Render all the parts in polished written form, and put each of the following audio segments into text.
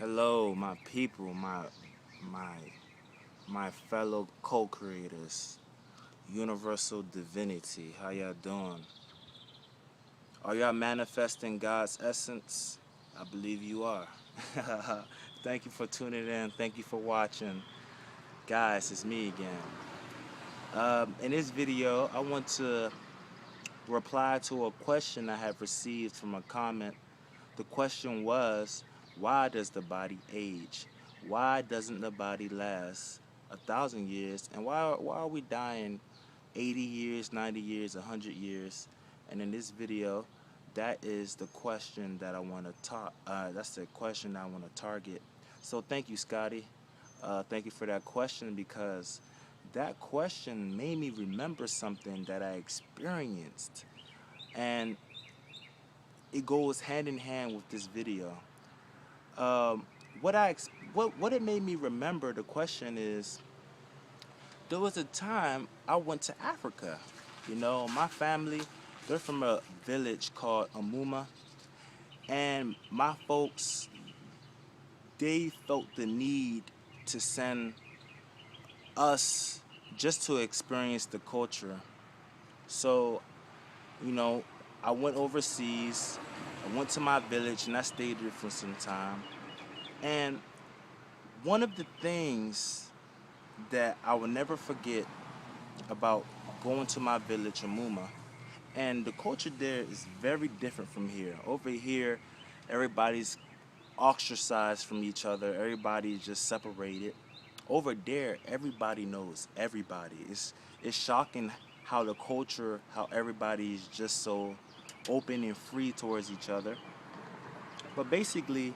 Hello, my people, my my fellow co-creators, Universal Divinity. How y'all doing? Are y'all manifesting God's essence? I believe you are. Thank you for tuning in. Thank you for watching. Guys, it's me again. In this video, I want to reply to a question I have received from a comment. The question was, why does the body age? Why doesn't the body last 1,000 years? And why are we dying 80 years, 90 years, 100 years? And in this video, that is the question that I want to talk. That's the question I want to target. So thank you, Scotty. Thank you for that question because that question made me remember something that I experienced, and it goes hand in hand with this video. Um, what it made me remember the question is there was a time I went to Africa. You know, my family, they're from a village called Amuma, and my folks, they felt the need to send us just to experience the culture. So, you know, I went overseas, I went to my village and I stayed there for some time. And one of the things that I will never forget about going to my village, Amuma, and the culture there is very different from here. Over here, everybody's ostracized from each other. Everybody's just separated. Over there, everybody knows everybody. It's shocking how the culture, how everybody's just so open and free towards each other. But basically,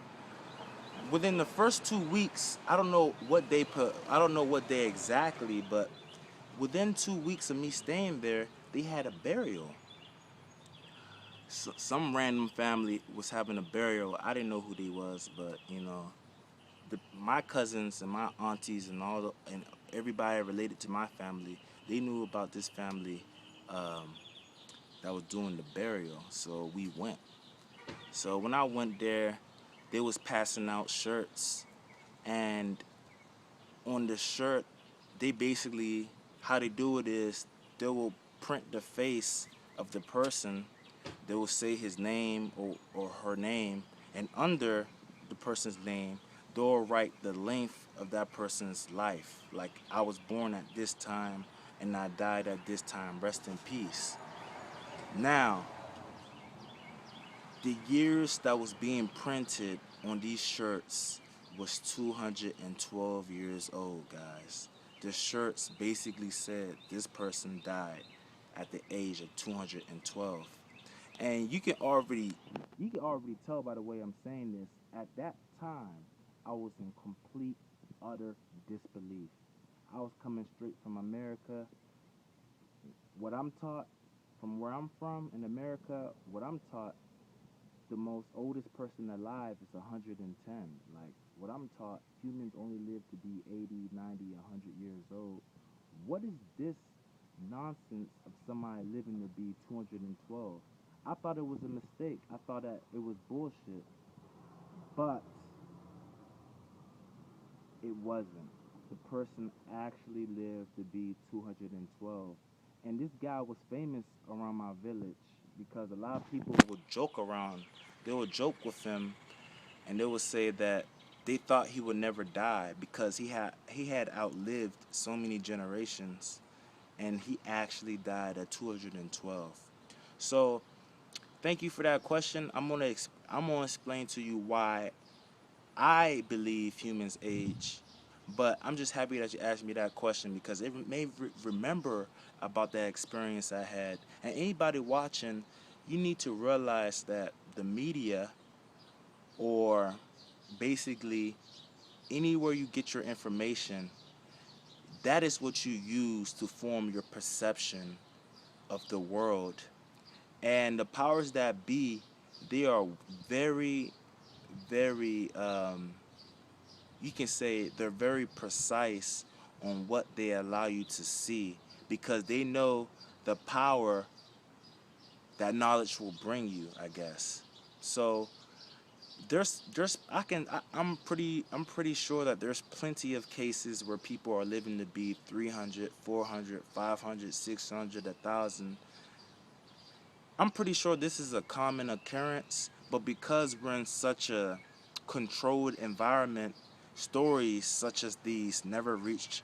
within the first 2 weeks, I don't know what day exactly, but within 2 weeks of me staying there, they had a burial. So, some random family was having a burial. I didn't know who they was, but my cousins and my aunties and and everybody related to my family, they knew about this family um, that was doing the burial. So we went. So when I went there, they was passing out shirts, and on the shirt, they basically, how they do it is they will print the face of the person. They will say his name or her name, and under the person's name, they'll write the length of that person's life. Like, I was born at this time and I died at this time. Rest in peace. Now, the years that was being printed on these shirts was 212 years old, guys. The shirts basically said this person died at the age of 212. And you can already tell by the way I'm saying this. At that time, I was in complete utter disbelief. I was coming straight from America. What I'm taught from where I'm from in America, what I'm taught, the most oldest person alive is 110. Like, what I'm taught, humans only live to be 80, 90, 100 years old. What is this nonsense of somebody living to be 212? I thought it was a mistake. I thought that it was bullshit. But it wasn't. The person actually lived to be 212. And this guy was famous around my village because a lot of people would joke around. They would joke with him, and they would say that they thought he would never die because he had outlived so many generations, and he actually died at 212. So thank you for that question. I'm gonna explain to you why I believe humans age, but I'm just happy that you asked me that question because it made me remember about that experience I had. And anybody watching, you need to realize that the media, or basically anywhere you get your information, that is what you use to form your perception of the world. And the powers that be, they are very, very, you can say they're very precise on what they allow you to see because they know the power that knowledge will bring you, I guess. So I'm pretty sure that there's plenty of cases where people are living to be 300, 400, 500, 600, 1,000. I'm pretty sure this is a common occurrence, but because we're in such a controlled environment, stories such as these never reach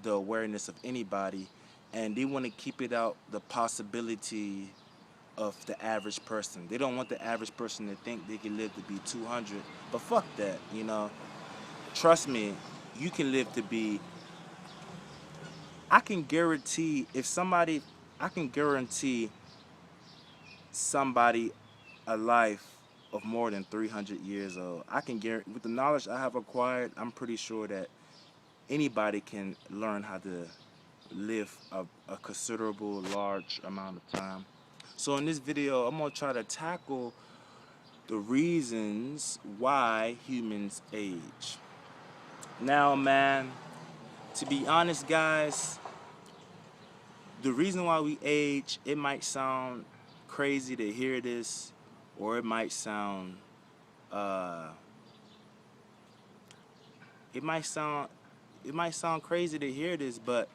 the awareness of anybody, and they want to keep it out the possibility of the average person. They don't want the average person to think they can live to be 200, but fuck that, you know. Trust me, you can live to be. I can guarantee if somebody, I can guarantee somebody a life of more than 300 years old. I can guarantee, with the knowledge I have acquired, I'm pretty sure that anybody can learn how to live a considerable, large amount of time. So in this video, I'm gonna try to tackle the reasons why humans age. Now, man, to be honest, guys, the reason why we age, it might sound crazy to hear this, or it might sound uh, it might sound it might sound crazy to hear this, but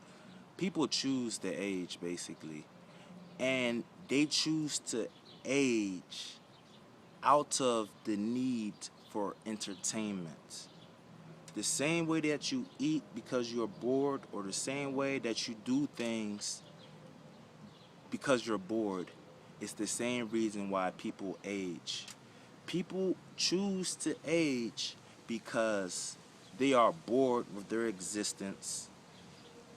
people choose to age basically, and they choose to age out of the need for entertainment. The same way that you eat because you're bored, or the same way that you do things because you're bored, it's the same reason why people age. People choose to age because they are bored with their existence,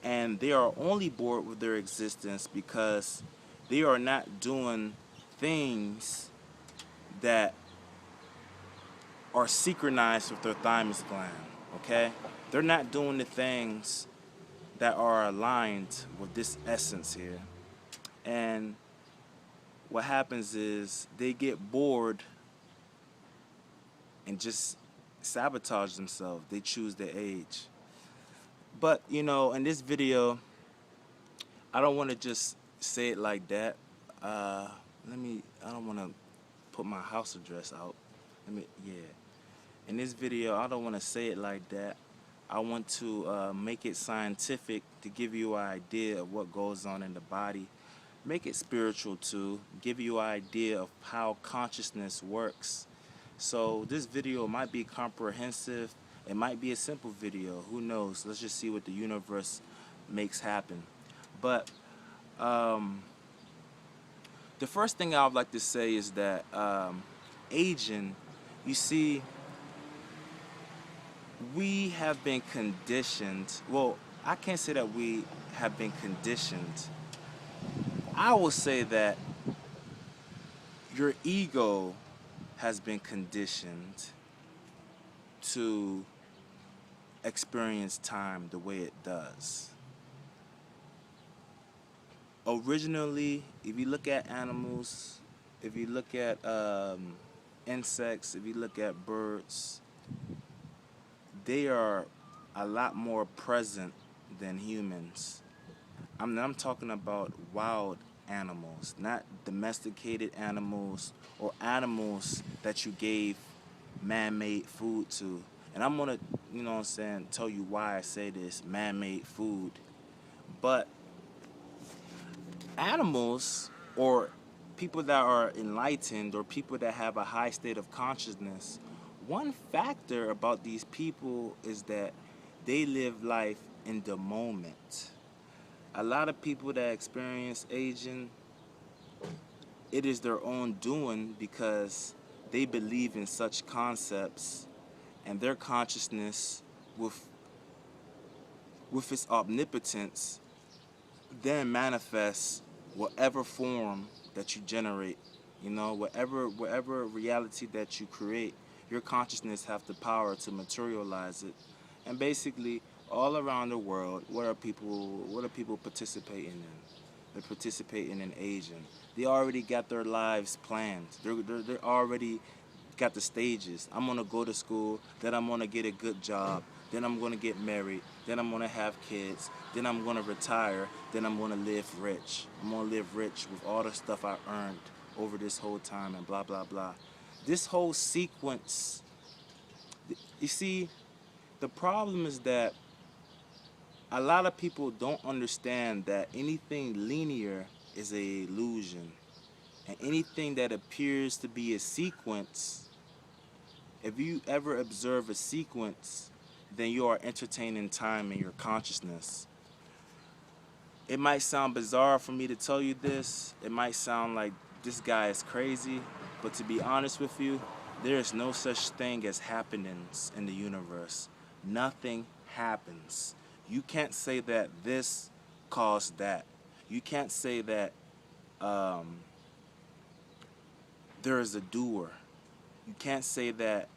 and they are only bored with their existence because they are not doing things that are synchronized with their thymus gland, okay? They're not doing the things that are aligned with this essence here. And what happens is they get bored and just sabotage themselves. They choose their age. But, you know, in this video, I don't want to just say it like that. I don't want to put my house address out. Yeah. In this video, I don't want to say it like that. I want to make it scientific to give you an idea of what goes on in the body. Make it spiritual too. Give you an idea of how consciousness works. So this video might be comprehensive. It might be a simple video. Who knows? Let's just see what the universe makes happen. But the first thing I would like to say is that aging, you see, we have been conditioned. Well, I can't say that we have been conditioned. I will say that your ego has been conditioned to experience time the way it does. Originally, if you look at animals, if you look at insects, if you look at birds, they are a lot more present than humans. I'm talking about wild animals, not domesticated animals or animals that you gave man-made food to. And I'm gonna, you know what I'm saying, tell you why I say this, man-made food. But animals, or people that are enlightened, or people that have a high state of consciousness, one factor about these people is that they live life in the moment. A lot of people that experience aging, it is their own doing because they believe in such concepts, and their consciousness with its omnipotence then manifests whatever form that you generate. You know, whatever reality that you create, your consciousness have the power to materialize it. And basically, all around the world, what are people participating in? They're participating in aging. They already got their lives planned. They're already got the stages. I'm gonna go to school, then I'm gonna get a good job, then I'm gonna get married, then I'm gonna have kids, then I'm gonna retire, then I'm gonna live rich. I'm gonna live rich with all the stuff I earned over this whole time, and blah blah blah. This whole sequence, you see, the problem is that a lot of people don't understand that anything linear is a illusion. And anything that appears to be a sequence, if you ever observe a sequence, then you are entertaining time in your consciousness. It might sound bizarre for me to tell you this. It might sound like this guy is crazy. But to be honest with you, there is no such thing as happenings in the universe. Nothing happens. You can't say that this caused that. You can't say that there is a doer. You can't say that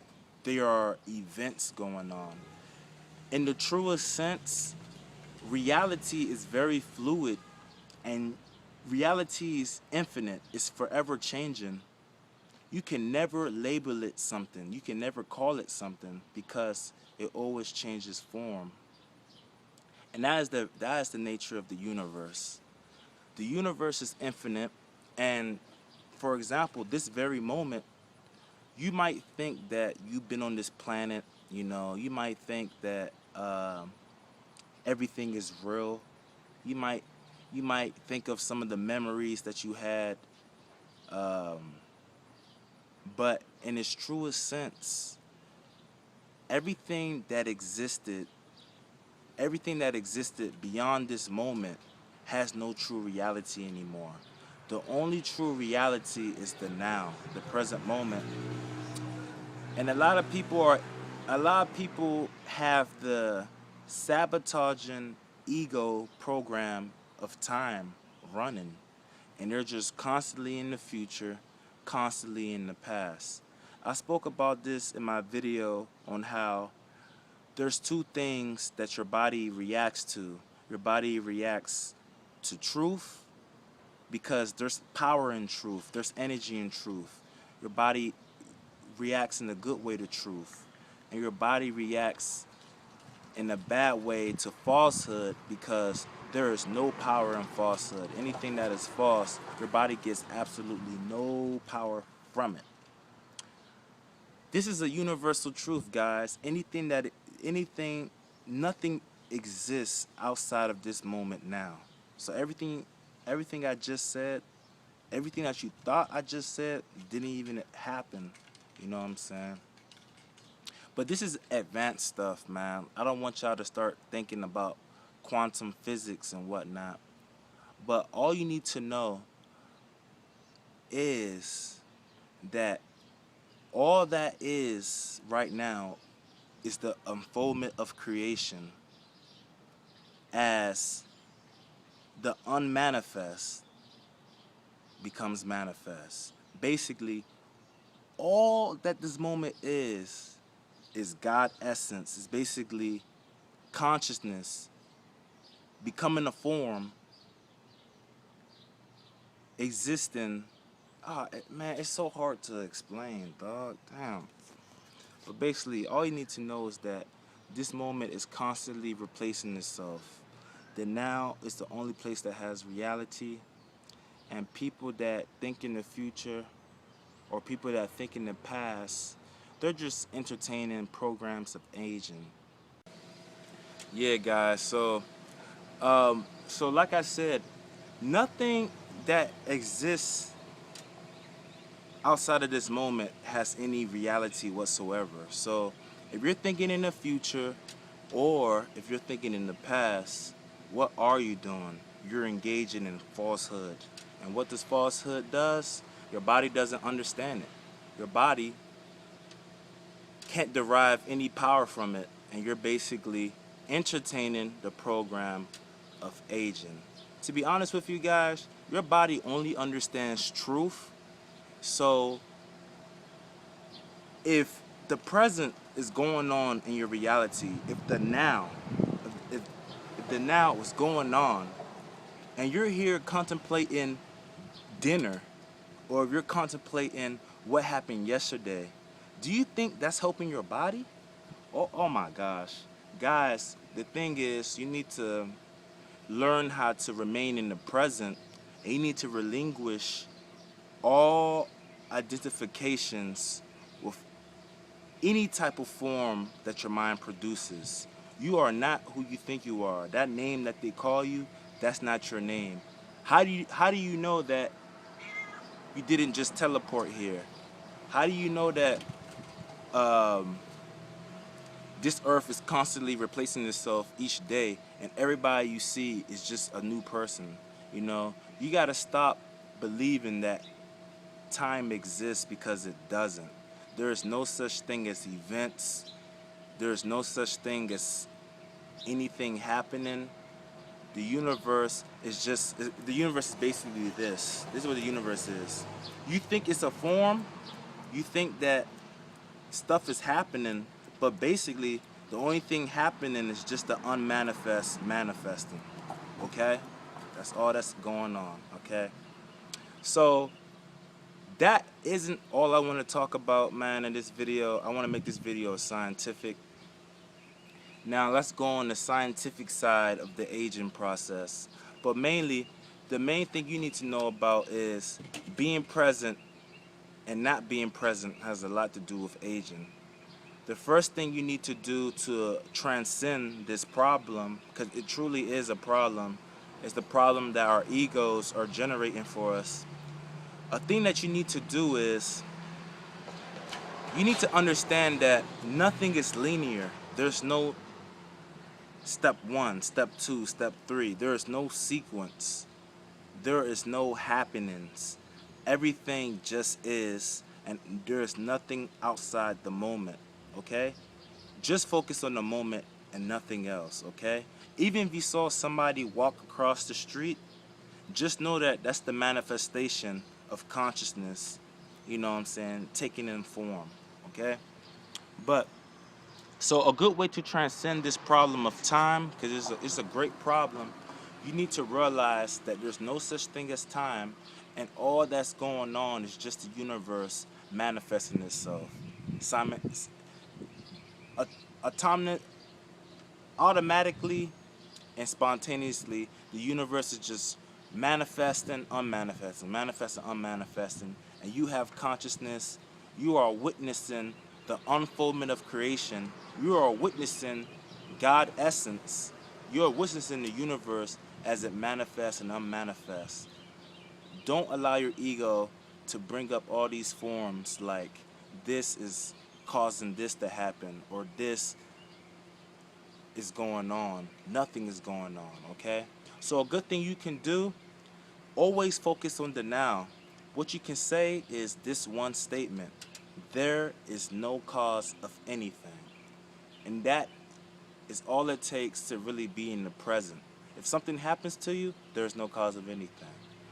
there are events going on. In the truest sense, reality is very fluid, and reality is infinite. It's forever changing. You can never label it something. You can never call it something because it always changes form. And that is the nature of the universe. The universe is infinite, and for example, this very moment, you might think that you've been on this planet, you might think that everything is real. You might think of some of the memories that you had, but in its truest sense, everything that existed, everything that existed beyond this moment has no true reality anymore. The only true reality is the now, the present moment. And a lot of people have the sabotaging ego program of time running. And they're just constantly in the future, constantly in the past. I spoke about this in my video on how there's two things that your body reacts to. Your body reacts to truth because there's power in truth, there's energy in truth. Your body reacts in a good way to truth, and your body reacts in a bad way to falsehood because there is no power in falsehood. Anything that is false, your body gets absolutely no power from it. This is a universal truth, guys. Nothing exists outside of this moment now. So everything I just said, everything that you thought I just said didn't even happen. You know what I'm saying? But this is advanced stuff, man. I don't want y'all to start thinking about quantum physics and whatnot. But all you need to know is that all that is right now is the unfoldment of creation as the unmanifest becomes manifest. Basically, all that this moment is God essence. It's basically consciousness becoming a form, existing. Man, it's so hard to explain, dog. Damn. But basically, all you need to know is that this moment is constantly replacing itself. The now is the only place that has reality, and people that think in the future or people that think in the past, they're just entertaining programs of aging. Yeah, guys. So like I said, nothing that exists outside of this moment has any reality whatsoever. So if you're thinking in the future or if you're thinking in the past, what are you doing? You're engaging in falsehood. And what this falsehood does, your body doesn't understand it. Your body can't derive any power from it, and you're basically entertaining the program of aging. To be honest with you guys, your body only understands truth. So if the present is going on in your reality, if, if the now is going on, and you're here contemplating dinner, or if you're contemplating what happened yesterday, do you think that's helping your body? Oh my gosh. Guys, the thing is, you need to learn how to remain in the present, and you need to relinquish all identifications with any type of form that your mind produces. You are not who you think you are. That name that they call you, that's not your name. How do you know that you didn't just teleport here? How do you know that this earth is constantly replacing itself each day and everybody you see is just a new person? You know, you got to stop believing that time exists, because it doesn't. There is no such thing as events. There is no such thing as anything happening. The universe is basically this. This is what the universe is. You think it's a form, you think that stuff is happening, but basically the only thing happening is just the unmanifest manifesting. Okay? That's all that's going on. Okay? So that isn't all I want to talk about, man, in this video. I want to make this video scientific. Now let's go on the scientific side of the aging process. But mainly, the main thing you need to know about is being present and not being present has a lot to do with aging. The first thing you need to do to transcend this problem, because it truly is a problem, is the problem that our egos are generating for us. A thing that you need to do is you need to understand that nothing is linear. There's no step 1, step 2, step 3. There is no sequence. There is no happenings. Everything just is, and there is nothing outside the moment, okay? Just focus on the moment and nothing else, okay? Even if you saw somebody walk across the street, just know that that's the manifestation of consciousness, you know what I'm saying, taking in form, okay? But so a good way to transcend this problem of time, because it's a great problem, you need to realize that there's no such thing as time, and all that's going on is just the universe manifesting itself. Atomic, automatically and spontaneously, the universe is just manifesting, unmanifesting, manifesting, unmanifesting, and you have consciousness. You are witnessing the unfoldment of creation. You are witnessing God essence. You are witnessing the universe as it manifests and unmanifests. Don't allow your ego to bring up all these forms like this is causing this to happen or this is going on. Nothing is going on, okay? So a good thing you can do, always focus on the now. What you can say is this one statement: there is no cause of anything. And that is all it takes to really be in the present. If something happens to you, there is no cause of anything.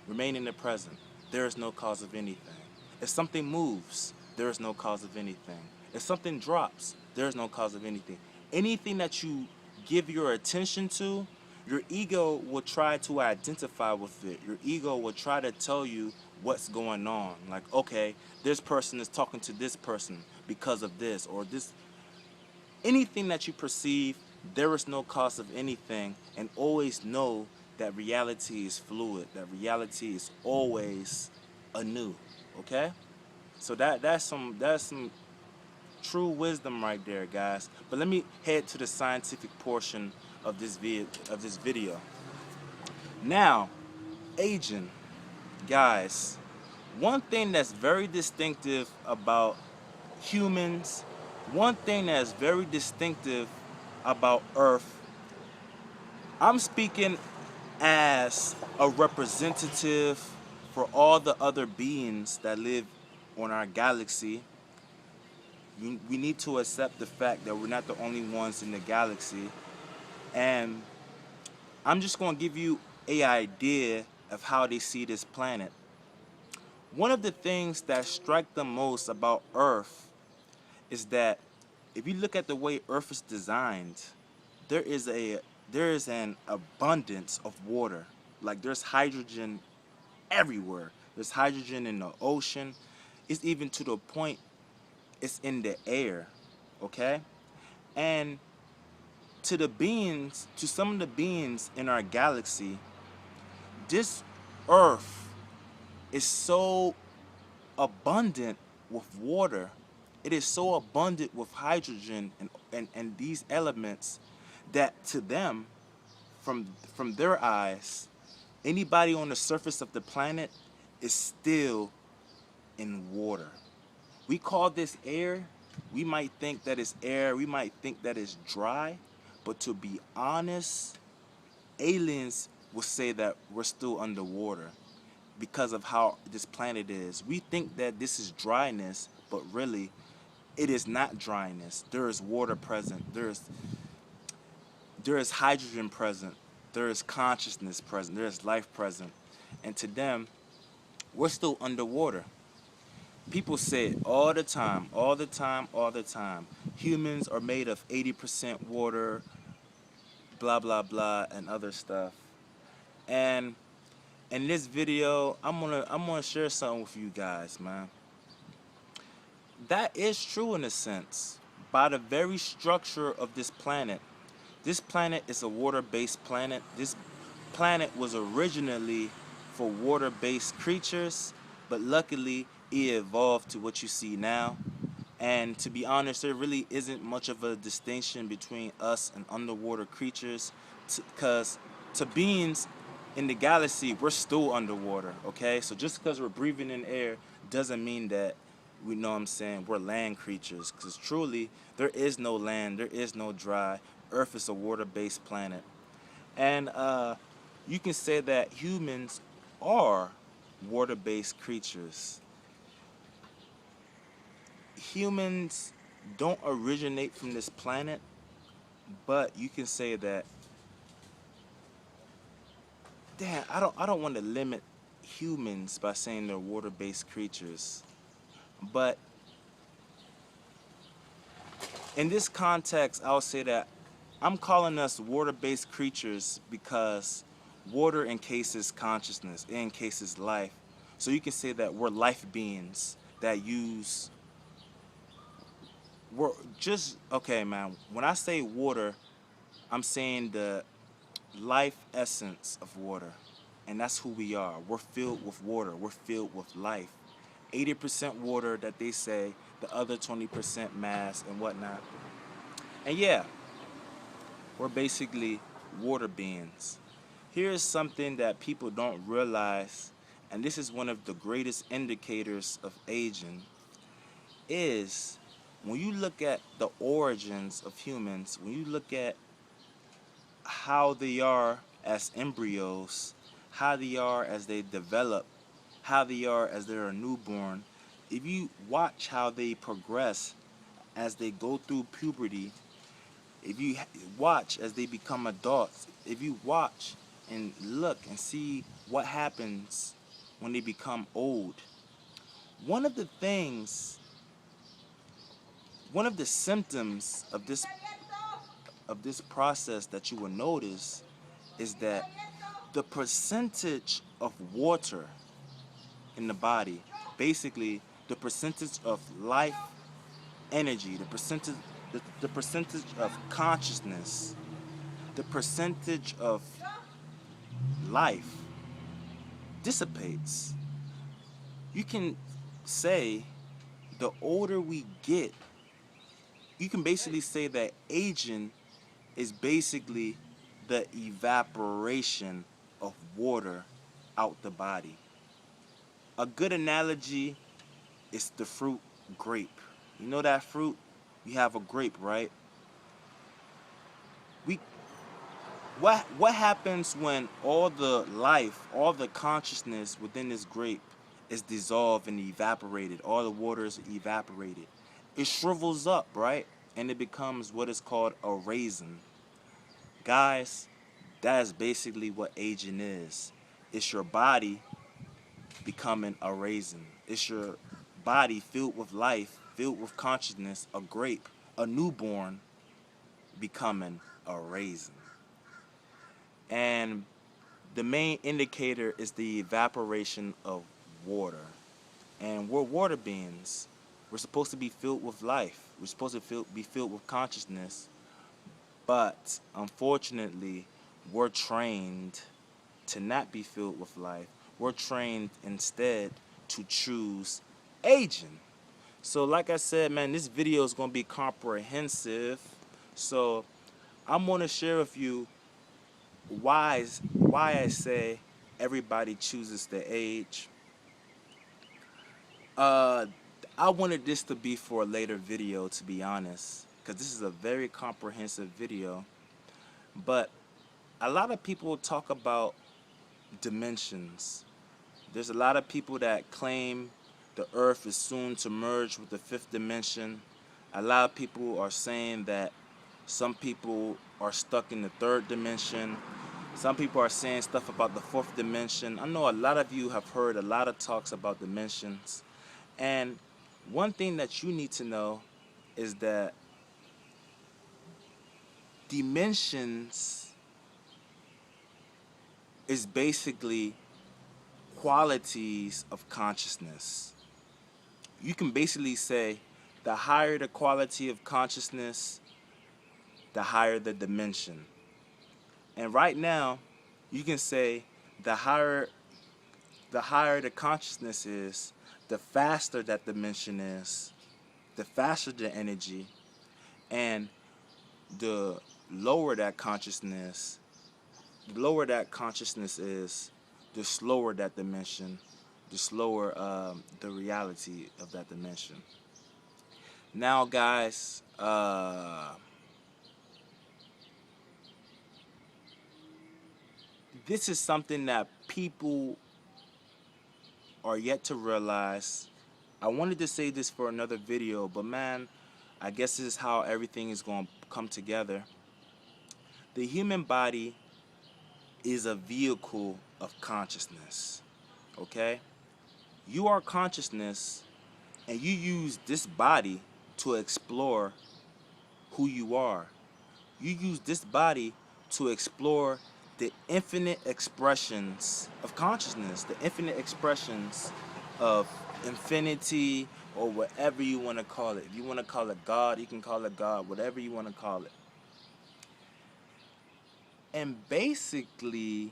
Remain in the present. There is no cause of anything. If something moves, there is no cause of anything. If something drops, there is no cause of anything. Anything that you give your attention to, your ego will try to identify with it. Your ego will try to tell you what's going on. Like, okay, this person is talking to this person because of this or this. Anything that you perceive, there is no cause of anything, and always know that reality is fluid, that reality is always anew, okay? So that's some true wisdom right there, guys. But let me head to the scientific portion of this video. Now, aging, guys. One thing that's very distinctive about humans, one thing that's very distinctive about Earth, I'm speaking as a representative for all the other beings that live on our galaxy. We need to accept the fact that we're not the only ones in the galaxy. And I'm just going to give you an idea of how they see this planet. One of the things that strike them most about Earth is that if you look at the way Earth is designed, there is an abundance of water. Like, there's hydrogen everywhere. There's hydrogen in the ocean. It's even to the point it's in the air, okay? And to some of the beings in our galaxy, this Earth is so abundant with water. It is so abundant with hydrogen and these elements that to them, from their eyes, anybody on the surface of the planet is still in water. We call this air. We might think that it's air. We might think that it's dry. But to be honest, aliens will say that we're still underwater because of how this planet is. We think that this is dryness, but really, it is not dryness. There is water present. There is hydrogen present. There is consciousness present. There is life present. And to them, we're still underwater. People say it all the time, all the time, all the time. Humans are made of 80% water, blah, blah, blah, and other stuff. And in this video, I'm gonna share something with you guys, man. That is true in a sense. By the very structure of this planet is a water-based planet. This planet was originally for water-based creatures, but luckily it evolved to what you see now. And to be honest, there really isn't much of a distinction between us and underwater creatures, because to beings in the galaxy, we're still underwater, okay? So just because we're breathing in air doesn't mean that we know what I'm saying, we're land creatures, because truly, there is no land, there is no dry. Earth is a water-based planet. And you can say that humans are water-based creatures. Humans don't originate from this planet, but you can say that, damn, I don't want to limit humans by saying they're water-based creatures. But in this context, I'll say that I'm calling us water-based creatures because water encases consciousness, it encases life. So you can say that we're life beings that use, we're just, okay, man, when I say water, I'm saying the life essence of water. And that's who we are. We're filled with water. We're filled with life. 80% water that they say, the other 20% mass and whatnot. And yeah, we're basically water beings. Here's something that people don't realize, and this is one of the greatest indicators of aging, is when you look at the origins of humans, when you look at how they are as embryos, how they are as they develop, how they are as they're a newborn, if you watch how they progress as they go through puberty, if you watch as they become adults, if you watch and look and see what happens when they become old, one of the things, one of the symptoms of this process that you will notice is that the percentage of water in the body, basically the percentage of life energy, the percentage of consciousness, the percentage of life dissipates. You can say the older we get, you can basically say that aging is basically the evaporation of water out the body. A good analogy is the fruit grape. You know that fruit? You have a grape, right? We what happens when all the life, all the consciousness within this grape is dissolved and evaporated? All the water is evaporated. It shrivels up, right? And it becomes what is called a raisin. Guys, that is basically what aging is. It's your body becoming a raisin. It's your body filled with life, filled with consciousness, a grape, a newborn becoming a raisin. And the main indicator is the evaporation of water. And we're water beings. We're supposed to be filled with life. We're supposed to be filled with consciousness. But unfortunately, we're trained to not be filled with life. We're trained instead to choose aging. So like I said, man, this video is going to be comprehensive. So I'm going to share with you why I say everybody chooses to age. Uh, I wanted this to be for a later video, to be honest, because this is a very comprehensive video. But a lot of people talk about dimensions. There's a lot of people that claim the earth is soon to merge with the fifth dimension. A lot of people are saying that some people are stuck in the third dimension. Some people are saying stuff about the fourth dimension. I know a lot of you have heard a lot of talks about dimensions. And one thing that you need to know is that dimensions is basically qualities of consciousness. You can basically say the higher the quality of consciousness, the higher the dimension. And right now, you can say the higher the consciousness is, the faster that dimension is, the faster the energy, and the lower that consciousness, is, the slower that dimension, the slower the reality of that dimension. Now, guys, this is something that people are yet to realize. I wanted to say this for another video, but man, I guess this is how everything is going to come together. The human body is a vehicle of consciousness, okay? You are consciousness, and you use this body to explore who you are. You use this body to explore the infinite expressions of consciousness, the infinite expressions of infinity, or whatever you want to call it. If you want to call it God, you can call it God, whatever you want to call it. And basically,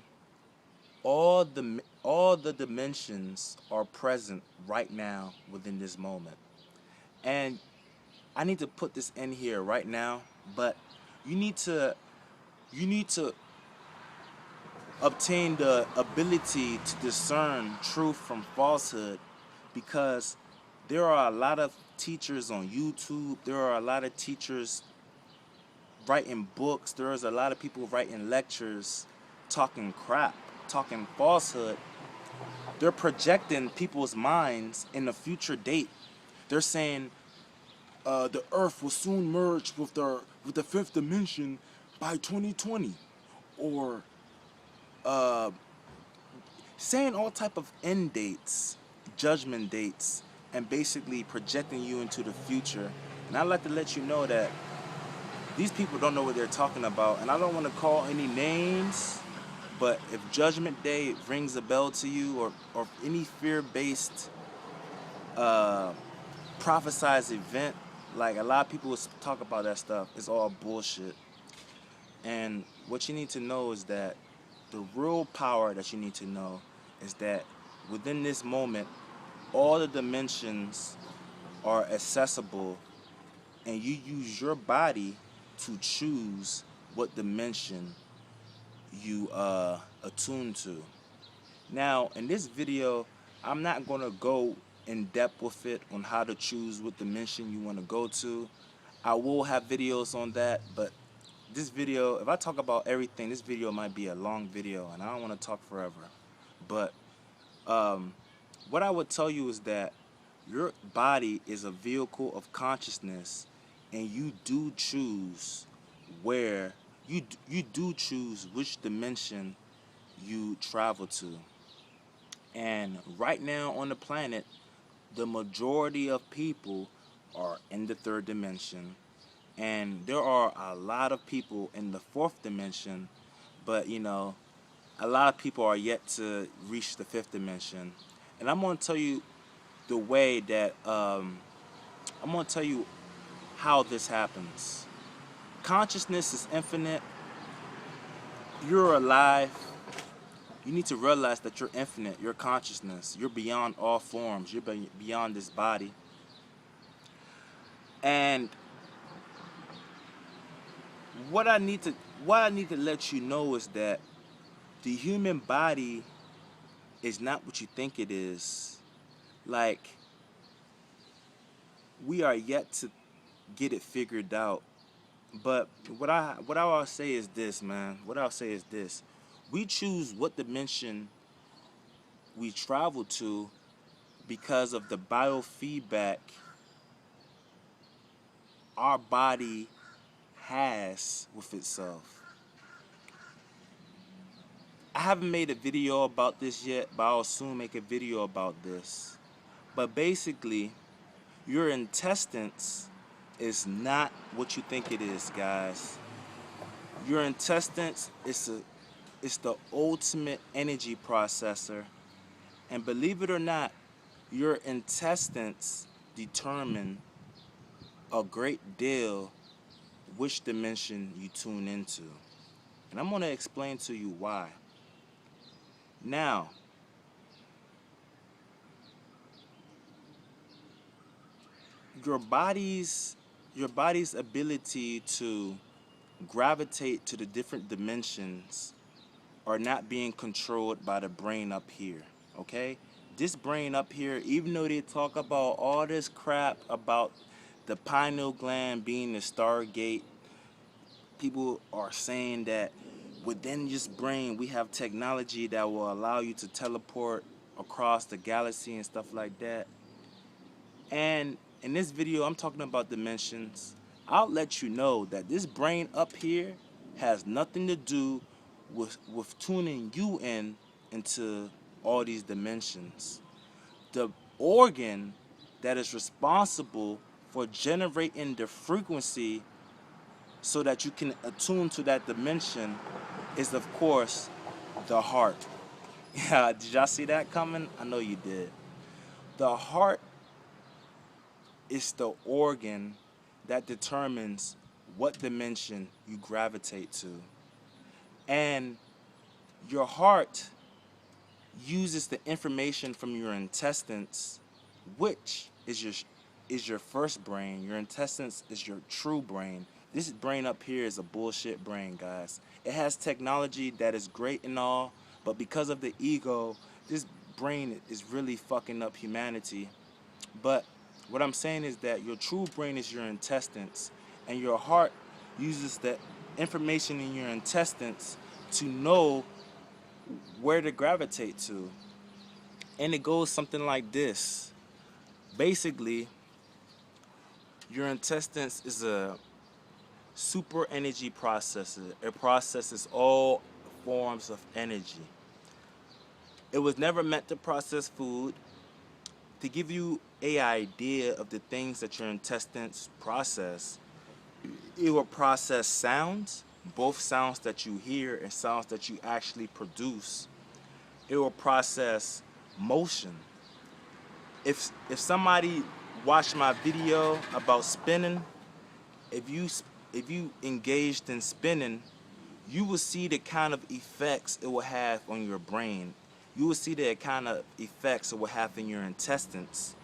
all the dimensions are present right now within this moment. And I need to put this in here right now, but you need to obtain the ability to discern truth from falsehood, because there are a lot of teachers on YouTube, there are a lot of teachers writing books, there's a lot of people writing lectures talking crap, talking falsehood. They're projecting people's minds in a future date. They're saying the earth will soon merge with the fifth dimension by 2020, or saying all type of end dates, judgment dates, and basically projecting you into the future. And I'd like to let you know that these people don't know what they're talking about. And I don't want to call any names, but if Judgment Day rings a bell to you, or any fear-based prophesized event, like a lot of people talk about that stuff, it's all bullshit. And what you need to know is that the real power that you need to know is that within this moment, all the dimensions are accessible, and you use your body to choose what dimension you attune to. Now, in this video, I'm not going to go in depth with it on how to choose what dimension you want to go to. I will have videos on that, but this video, if I talk about everything, this video might be a long video, and I don't want to talk forever. But what I would tell you is that your body is a vehicle of consciousness, and you do choose where you do choose which dimension you travel to. And right now on the planet, the majority of people are in the third dimension, and there are a lot of people in the fourth dimension, but you know, a lot of people are yet to reach the fifth dimension. And I'm going to tell you the way that I'm going to tell you how this happens. Consciousness is infinite. You're alive. You need to realize that you're infinite, you're consciousness, you're beyond all forms, you're beyond this body. And what I need to let you know is that the human body is not what you think it is. Like, we are yet to get it figured out. But what I'll say is this, man. What I'll say is this. We choose what dimension we travel to because of the biofeedback our body has with itself. I haven't made a video about this yet, but I'll soon make a video about this. But basically, your intestines is not what you think it is, guys. Your intestines is the ultimate energy processor. And believe it or not, your intestines determine a great deal which dimension you tune into. And I'm going to explain to you why. Now, your body's ability to gravitate to the different dimensions are not being controlled by the brain up here, okay? This brain up here, even though they talk about all this crap about the pineal gland being the stargate, people are saying that within this brain we have technology that will allow you to teleport across the galaxy and stuff like that. And in this video, I'm talking about dimensions. I'll let you know that this brain up here has nothing to do with tuning you into all these dimensions. The organ that is responsible for generating the frequency so that you can attune to that dimension is, of course, the heart. Yeah, did y'all see that coming? I know you did. The heart is the organ that determines what dimension you gravitate to. And your heart uses the information from your intestines, which is your first brain. Your intestines is your true brain. This brain up here is a bullshit brain, guys. It has technology that is great and all, but because of the ego, this brain is really fucking up humanity. But what I'm saying is that your true brain is your intestines, and your heart uses the information in your intestines to know where to gravitate to. And it goes something like this. Basically, your intestines is a super energy processor. It processes all forms of energy. It was never meant to process food. To give you an idea of the things that your intestines process, it will process sounds, both sounds that you hear and sounds that you actually produce. It will process motion. If somebody watched my video about spinning, if you engaged in spinning, you will see the kind of effects it will have on your brain. You will see the kind of effects it will have in your intestines.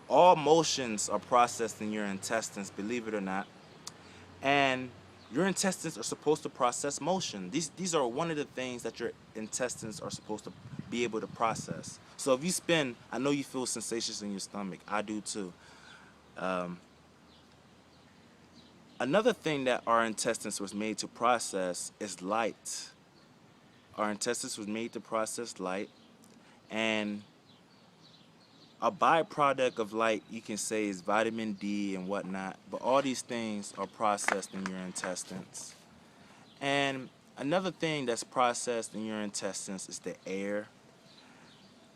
All motions are processed in your intestines, believe it or not. And your intestines are supposed to process motion. These are one of the things that your intestines are supposed to be able to process. So if you spin, I know you feel sensations in your stomach. I do too. Another thing that our intestines was made to process is light. Our intestines was made to process light, and a byproduct of light, you can say, is vitamin D and whatnot, but all these things are processed in your intestines. And another thing that's processed in your intestines is the air.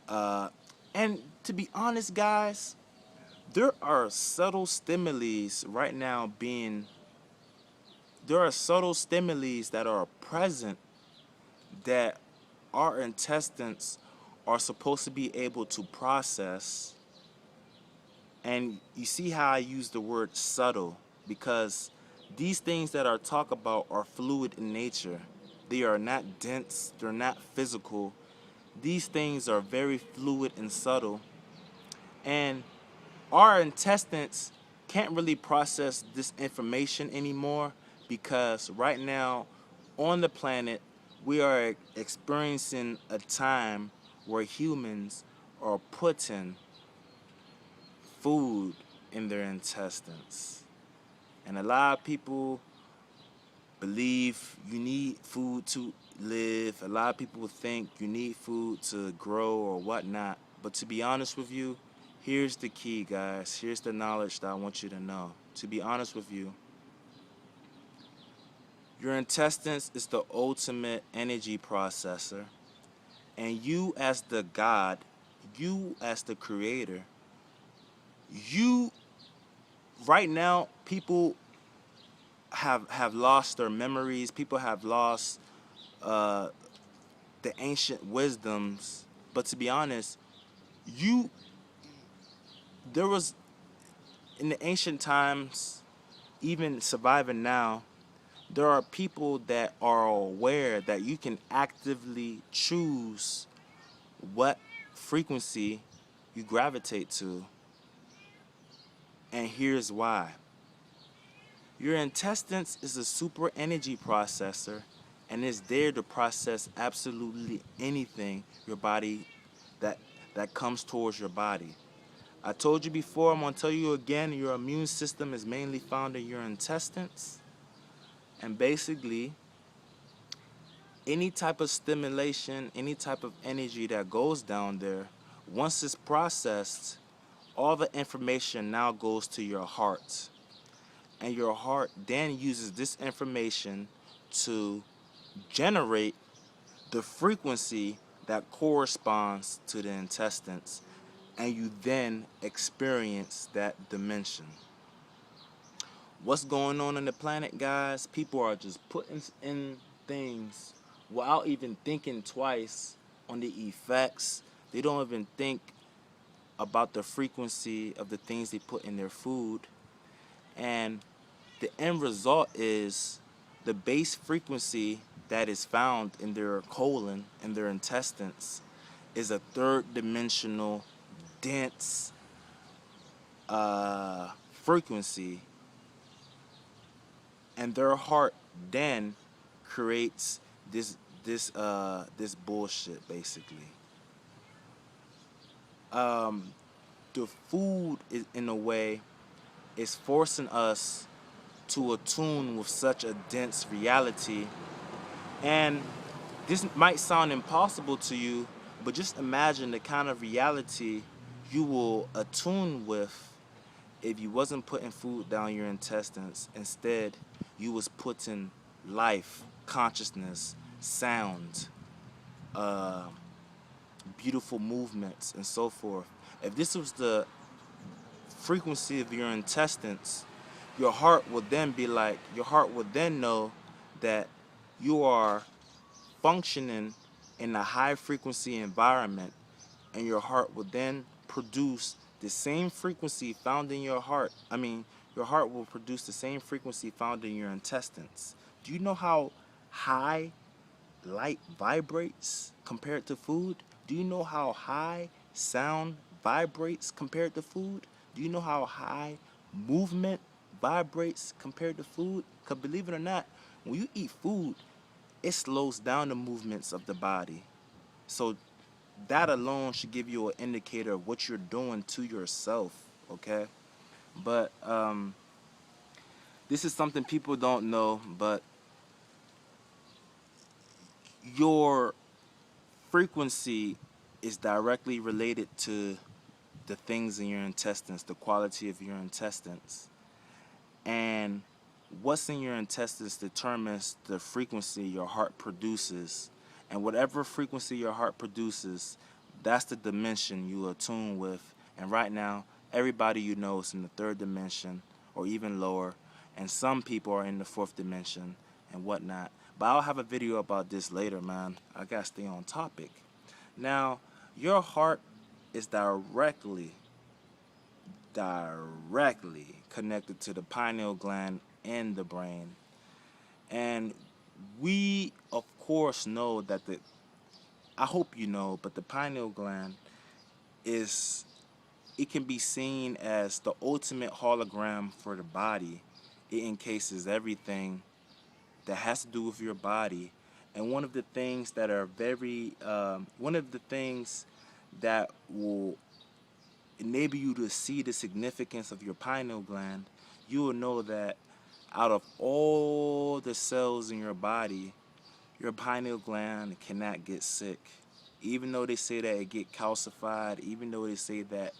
And to be honest, guys, there are subtle stimuli right now there are subtle stimuli that are present that our intestines are supposed to be able to process. And you see how I use the word subtle, because these things that I talk about are fluid in nature. They are not dense, they're not physical, These things are very fluid and subtle, and our intestines can't really process this information anymore because right now on the planet we are experiencing a time where humans are putting food in their intestines. And a lot of people believe you need food to live. A lot of people think you need food to grow or whatnot. But to be honest with you, here's the key, guys. Here's the knowledge that I want you to know. To be honest with you, your intestines is the ultimate energy processor. And you as the God, you as the creator, you right now people have lost their memories. People have lost uh, the ancient wisdoms. But to be honest, you there was in the ancient times, even surviving now, there are people that are aware that you can actively choose what frequency you gravitate to. And here's why. Your intestines is a super energy processor and it's there to process absolutely anything your body that that comes towards your body. I told you before, I'm going to tell you again, your immune system is mainly found in your intestines. And basically, any type of stimulation, any type of energy that goes down there, once it's processed, all the information now goes to your heart. And your heart then uses this information to generate the frequency that corresponds to the intestines. And you then experience that dimension. What's going on the planet, guys? People are just putting in things without even thinking twice on the effects. They don't even think about the frequency of the things they put in their food. And the end result is the base frequency that is found in their colon, in their intestines, is a third dimensional, dense frequency. And their heart then creates this bullshit basically. The food is in a way is forcing us to attune with such a dense reality. And this might sound impossible to you, but just imagine the kind of reality you will attune with if you wasn't putting food down your intestines. Instead, you was putting life, consciousness, sound, uh, beautiful movements, and so forth. If this was the frequency of your intestines, your heart would then know that you are functioning in a high frequency environment, and your heart will then produce the same frequency found in your heart. Your heart will produce the same frequency found in your intestines. Do you know how high light vibrates compared to food? Do you know how high sound vibrates compared to food? Do you know how high movement vibrates compared to food? Because believe it or not, when you eat food, it slows down the movements of the body. So that alone should give you an indicator of what you're doing to yourself, okay? But this is something people don't know, but your frequency is directly related to the things in your intestines, the quality of your intestines. And what's in your intestines determines the frequency your heart produces. And whatever frequency your heart produces, that's the dimension you attune with. And right now, everybody you know is in the third dimension or even lower. And some people are in the fourth dimension and whatnot. But I'll have a video about this later, man. I gotta stay on topic. Now, your heart is directly connected to the pineal gland in the brain. And we, of course, know that I hope you know, but the pineal gland is, it can be seen as the ultimate hologram for the body. It encases everything that has to do with your body. And one of the things that are very, one of the things that will enable you to see the significance of your pineal gland, you will know that out of all the cells in your body, your pineal gland cannot get sick. Even though they say that it get calcified, even though they say that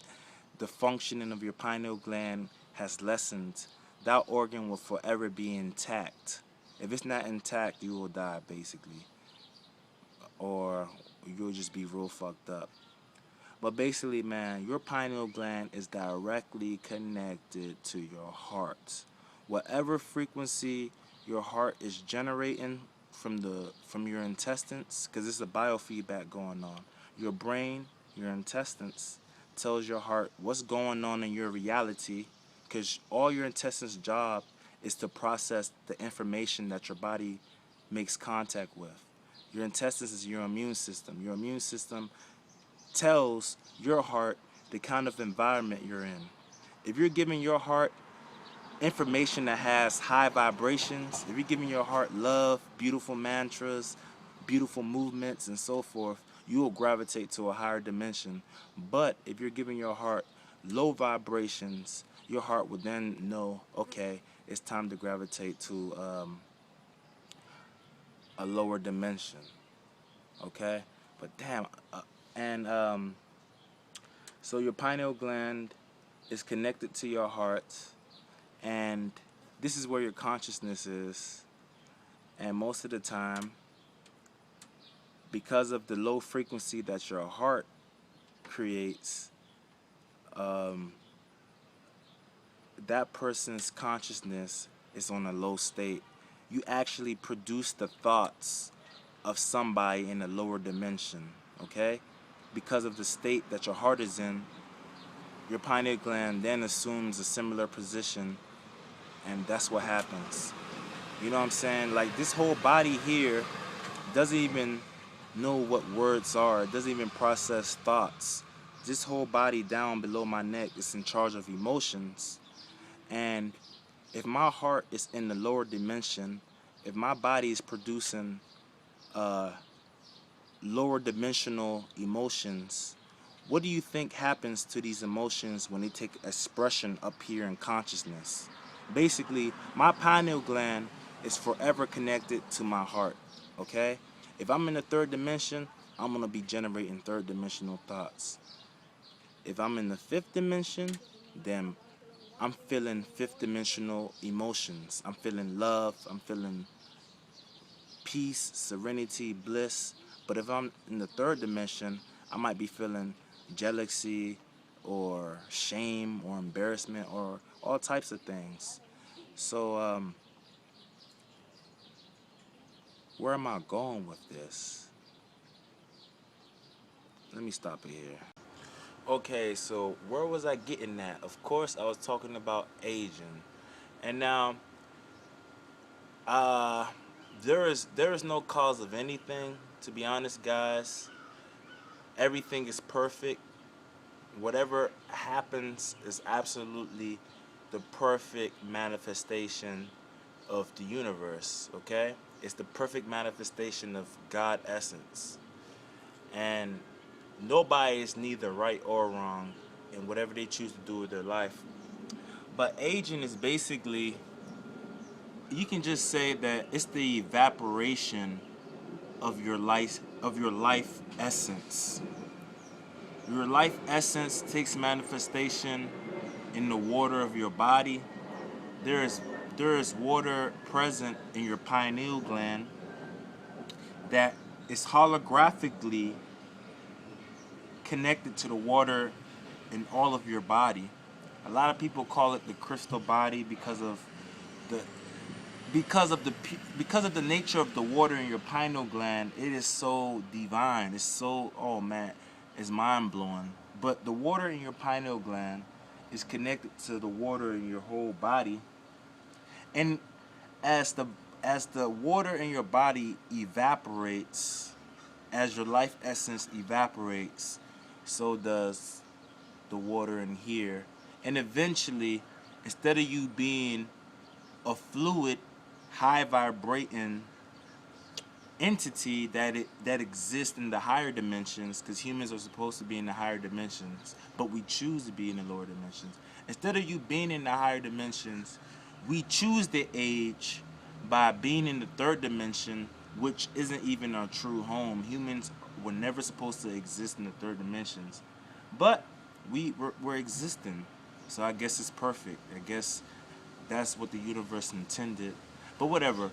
the functioning of your pineal gland has lessened, that organ will forever be intact. If it's not intact, you will die basically, or you'll just be real fucked up. But basically, man, your pineal gland is directly connected to your heart. Whatever frequency your heart is generating from your intestines, because there's a biofeedback going on. Your brain, your intestines, tells your heart what's going on in your reality, because all your intestines' job is to process the information that your body makes contact with. Your intestines is your immune system. Your immune system tells your heart the kind of environment you're in. If you're giving your heart information that has high vibrations, if you're giving your heart love, beautiful mantras, beautiful movements, and so forth, you will gravitate to a higher dimension. But if you're giving your heart low vibrations, your heart will then know, okay, it's time to gravitate to a lower dimension. Okay? But damn, and so your pineal gland is connected to your heart, and this is where your consciousness is. And most of the time, because of the low frequency that your heart creates, that person's consciousness is on a low state. You actually produce the thoughts of somebody in a lower dimension, okay? Because of the state that your heart is in, your pineal gland then assumes a similar position, and that's what happens. You know what I'm saying? Like, this whole body here doesn't even know what words are. It doesn't even process thoughts. This whole body down below my neck is in charge of emotions. And if my heart is in the lower dimension, if my body is producing lower dimensional emotions, what do you think happens to these emotions when they take expression up here in consciousness? Basically, my pineal gland is forever connected to my heart, okay? If I'm in the third dimension, I'm going to be generating third dimensional thoughts. If I'm in the fifth dimension, then I'm feeling fifth dimensional emotions. I'm feeling love, I'm feeling peace, serenity, bliss. But if I'm in the third dimension, I might be feeling jealousy or shame or embarrassment or all types of things. So, where am I going with this? Let me stop it here. Okay, so where was I getting at? Of course, I was talking about aging. And now, uh, there is no cause of anything, to be honest, guys. Everything is perfect. Whatever happens is absolutely the perfect manifestation of the universe, okay? It's the perfect manifestation of God essence. And nobody is neither right or wrong in whatever they choose to do with their life. But aging is basically, you can just say that it's the evaporation of your life essence. Your life essence takes manifestation in the water of your body. There is water present in your pineal gland that is holographically connected to the water in all of your body. A lot of people call it the crystal body the because of the nature of the water in your pineal gland. It is so divine. It's so, oh man, it's mind blowing. But the water in your pineal gland is connected to the water in your whole body, and as the water in your body evaporates, as your life essence evaporates, so does the water in here. And eventually, instead of you being a fluid, high vibrating entity that exists in the higher dimensions, because humans are supposed to be in the higher dimensions, but we choose to be in the lower dimensions. Instead of you being in the higher dimensions, we choose the age by being in the third dimension, which isn't even our true home. Humans were never supposed to exist in the third dimensions, but we're existing. So I guess it's perfect. I guess that's what the universe intended. But whatever.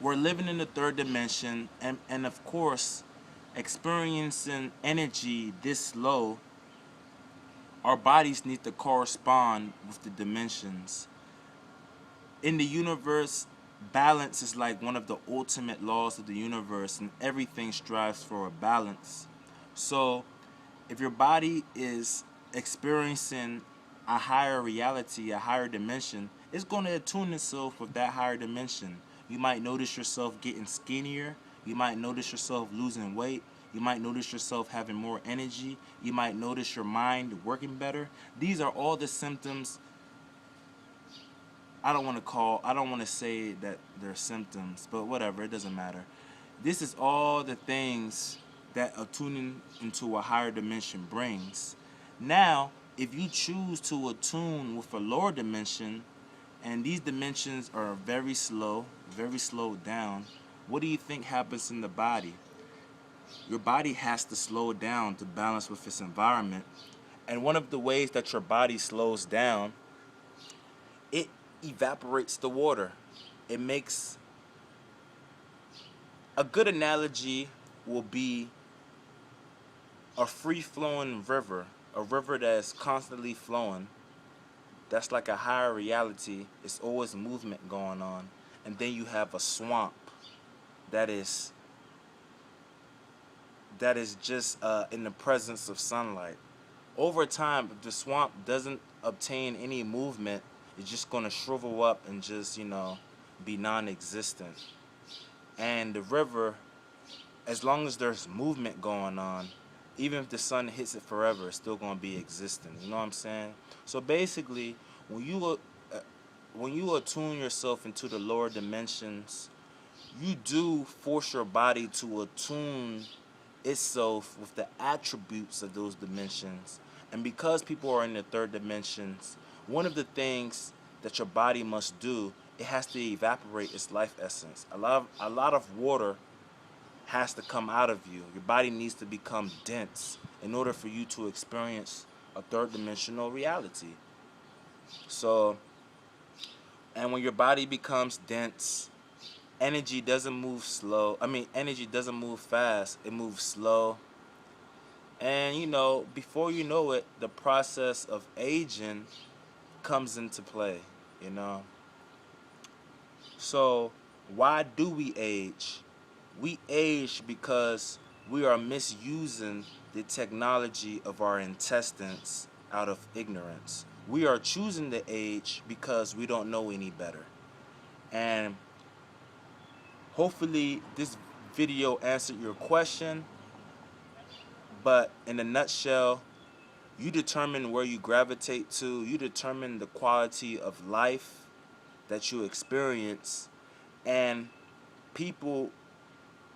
We're living in the third dimension, and of course, experiencing energy this low, our bodies need to correspond with the dimensions. In the universe, balance is like one of the ultimate laws of the universe, and everything strives for a balance. So, if your body is experiencing a higher reality, a higher dimension, it's going to attune itself with that higher dimension. You might notice yourself getting skinnier. You might notice yourself losing weight. You might notice yourself having more energy. You might notice your mind working better. These are all the symptoms. I don't want to say that they're symptoms, but whatever, it doesn't matter. This is all the things that attuning into a higher dimension brings. Now, if you choose to attune with a lower dimension, and these dimensions are very slowed down, what do you think happens in the body? Your body has to slow down to balance with its environment. And one of the ways that your body slows down, it evaporates the water. It makes a good analogy will be a free-flowing river, a river that's constantly flowing. That's like a higher reality. It's always movement going on. And then you have a swamp that is just in the presence of sunlight. Over time, if the swamp doesn't obtain any movement, it's just going to shrivel up and just, be non-existent. And the river, as long as there's movement going on, even if the sun hits it forever, it's still going to be existing. You know what I'm saying? So basically, when you attune yourself into the lower dimensions, you do force your body to attune itself with the attributes of those dimensions. And because people are in the third dimensions, one of the things that your body must do, it has to evaporate its life essence. A lot of water has to come out of you. Your body needs to become dense in order for you to experience a third dimensional reality. So, and when your body becomes dense, energy doesn't move slow. Energy doesn't move fast. It moves slow. And before you know it, the process of aging comes into play, you know. So, why do we age? We age because we are misusing the technology of our intestines out of ignorance. We are choosing to age because we don't know any better. And hopefully this video answered your question, but in a nutshell, you determine where you gravitate to, you determine the quality of life that you experience, and people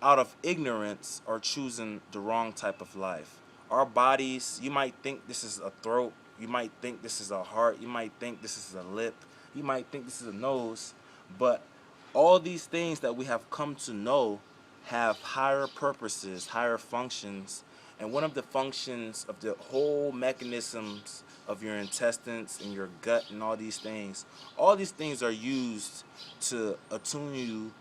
out of ignorance are choosing the wrong type of life. Our bodies, you might think this is a throat, you might think this is a heart, you might think this is a lip, you might think this is a nose, but all these things that we have come to know have higher purposes, higher functions, and one of the functions of the whole mechanisms of your intestines and your gut and all these things are used to attune you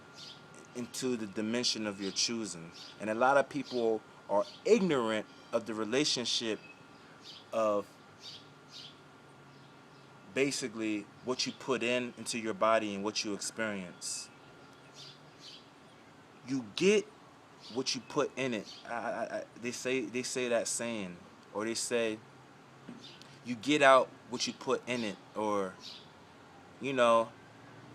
into the dimension of your choosing. And a lot of people are ignorant of the relationship of basically what you put into your body and what you experience. You get what you put in it. They say that saying, or they say you get out what you put in it, or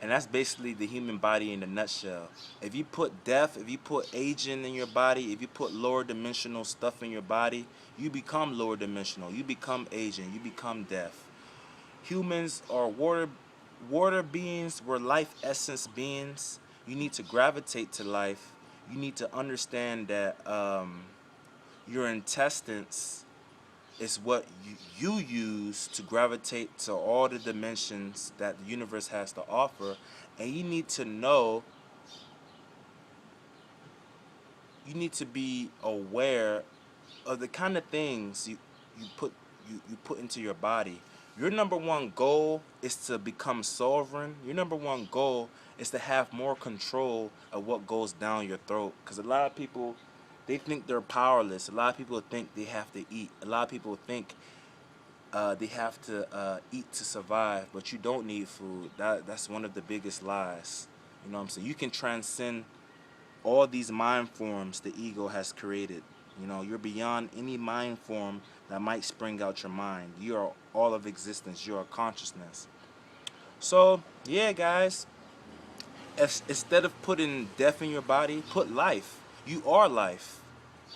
And that's basically the human body in a nutshell. If you put death, if you put aging in your body, if you put lower dimensional stuff in your body, you become lower dimensional. You become aging. You become death. Humans are water beings. We're life essence beings. You need to gravitate to life. You need to understand that your intestines is what you use to gravitate to all the dimensions that the universe has to offer. And you need to know, you need to be aware of the kind of things you put into your body. Your number one goal is to become sovereign. Your number one goal is to have more control of what goes down your throat. Because a lot of people, they think they're powerless. A lot of people think they have to eat. A lot of people think they have to eat to survive, but you don't need food. That's one of the biggest lies. You know what I'm saying? You can transcend all these mind forms the ego has created. You know, you're beyond any mind form that might spring out your mind. You are all of existence. You are consciousness. So, yeah, guys, instead of putting death in your body, put life. You are life.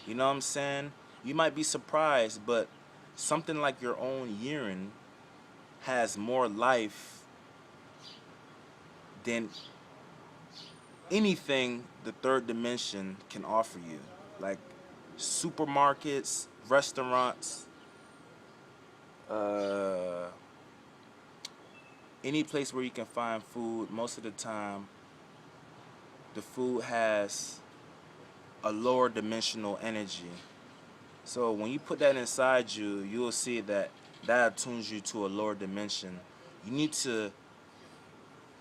You know what I'm saying? You might be surprised, but something like your own urine has more life than anything the third dimension can offer you. Like supermarkets, restaurants, uh, any place where you can find food, most of the time, the food has a lower dimensional energy. So when you put that inside you, you will see that that attunes you to a lower dimension. You need to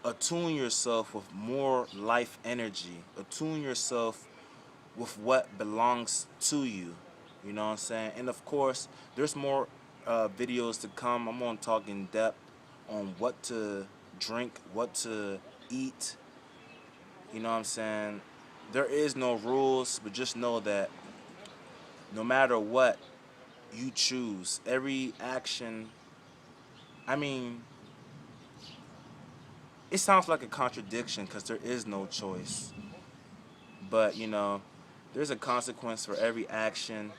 attune yourself with more life energy. Attune yourself with what belongs to you. You know what I'm saying? And of course, there's more videos to come. I'm going to talk in depth on what to drink, what to eat. You know what I'm saying? There is no rules, but just know that no matter what you choose, every action, I mean, it sounds like a contradiction because there is no choice. But, you know, there's a consequence for every action.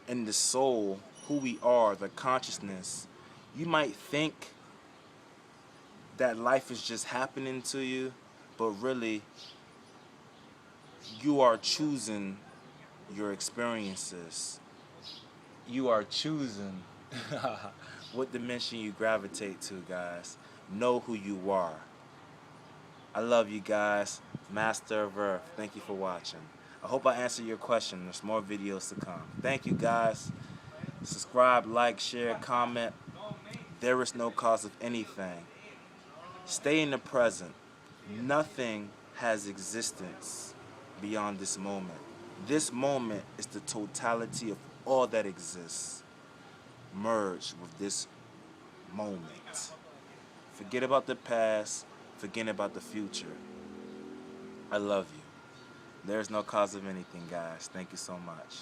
And the soul, who we are, the consciousness, you might think that life is just happening to you, but really, you are choosing your experiences. You are choosing what dimension you gravitate to, guys. Know who you are. I love you guys. Master of Earth, thank you for watching. I hope I answered your question. There's more videos to come. Thank you, guys. Subscribe, like, share, comment. There is no cause of anything. Stay in the present. Nothing has existence beyond this moment. This moment is the totality of all that exists. Merge with this moment. Forget about the past. Forget about the future. I love you. There's no cause of anything, guys. Thank you so much.